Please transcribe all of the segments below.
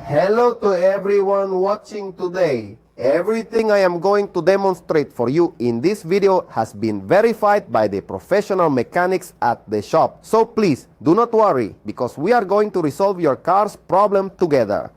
Hello to everyone watching today. Everything I am going to demonstrate for you in this video has been verified by the professional mechanics at the shop. So please, do not worry, because we are going to resolve your car's problem together.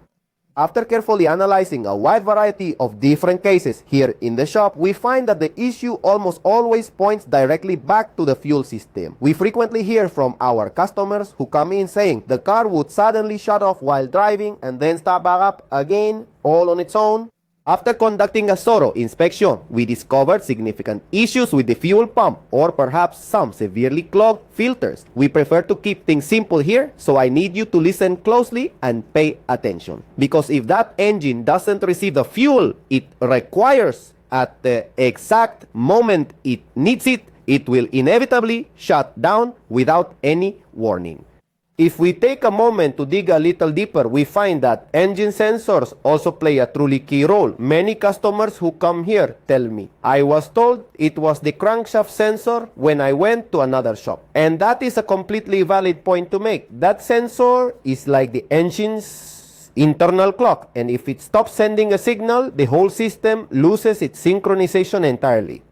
After carefully analyzing a wide variety of different cases here in the shop, we find that the issue almost always points directly back to the fuel system. We frequently hear from our customers who come in saying the car would suddenly shut off while driving and then start back up again all on its own. After conducting a thorough inspection, we discovered significant issues with the fuel pump or perhaps some severely clogged filters. We prefer to keep things simple here, so I need you to listen closely and pay attention. Because if that engine doesn't receive the fuel it requires at the exact moment it needs it, it will inevitably shut down without any warning. If we take a moment to dig a little deeper, we find that engine sensors also play a truly key role. Many customers who come here tell me, I was told it was the crankshaft sensor when I went to another shop. And that is a completely valid point to make. That sensor is like the engine's internal clock, and if it stops sending a signal, the whole system loses its synchronization entirely.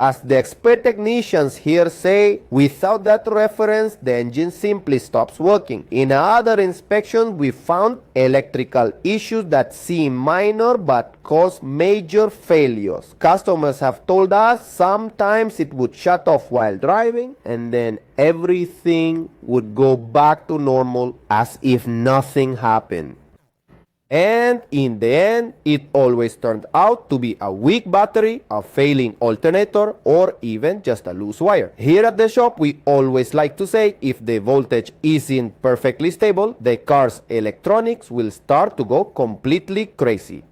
As the expert technicians here say, without that reference, the engine simply stops working. In other inspections, we found electrical issues that seem minor but cause major failures. Customers have told us sometimes it would shut off while driving and then everything would go back to normal as if nothing happened. And in the end, it always turned out to be a weak battery, a failing alternator, or even just a loose wire. Here at the shop, we always like to say if the voltage isn't perfectly stable, the car's electronics will start to go completely crazy.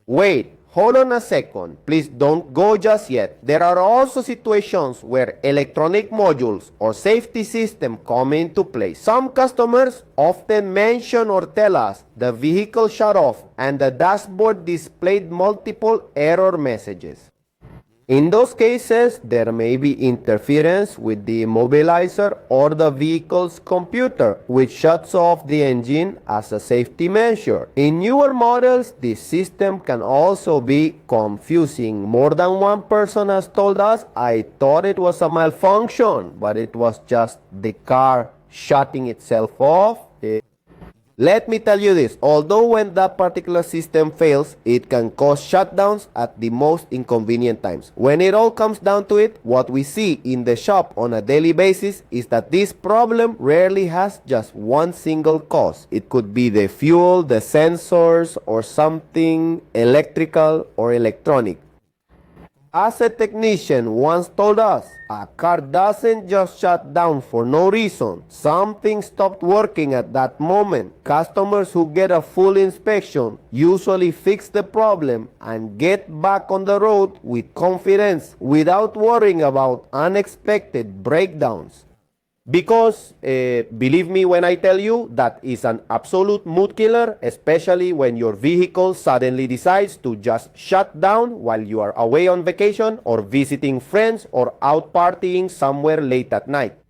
Wait. Hold on a second, please don't go just yet. There are also situations where electronic modules or safety system come into play. Some customers often mention or tell us the vehicle shut off and the dashboard displayed multiple error messages. In those cases, there may be interference with the immobilizer or the vehicle's computer, which shuts off the engine as a safety measure. In newer models, this system can also be confusing. More than one person has told us, I thought it was a malfunction, but it was just the car shutting itself off. Let me tell you this, although when that particular system fails, it can cause shutdowns at the most inconvenient times. When it all comes down to it, what we see in the shop on a daily basis is that this problem rarely has just one single cause. It could be the fuel, the sensors, or something electrical or electronic. As a technician once told us, a car doesn't just shut down for no reason. Something stopped working at that moment. Customers who get a full inspection usually fix the problem and get back on the road with confidence without worrying about unexpected breakdowns. Because, believe me when I tell you, that is an absolute mood killer, especially when your vehicle suddenly decides to just shut down while you are away on vacation or visiting friends or out partying somewhere late at night.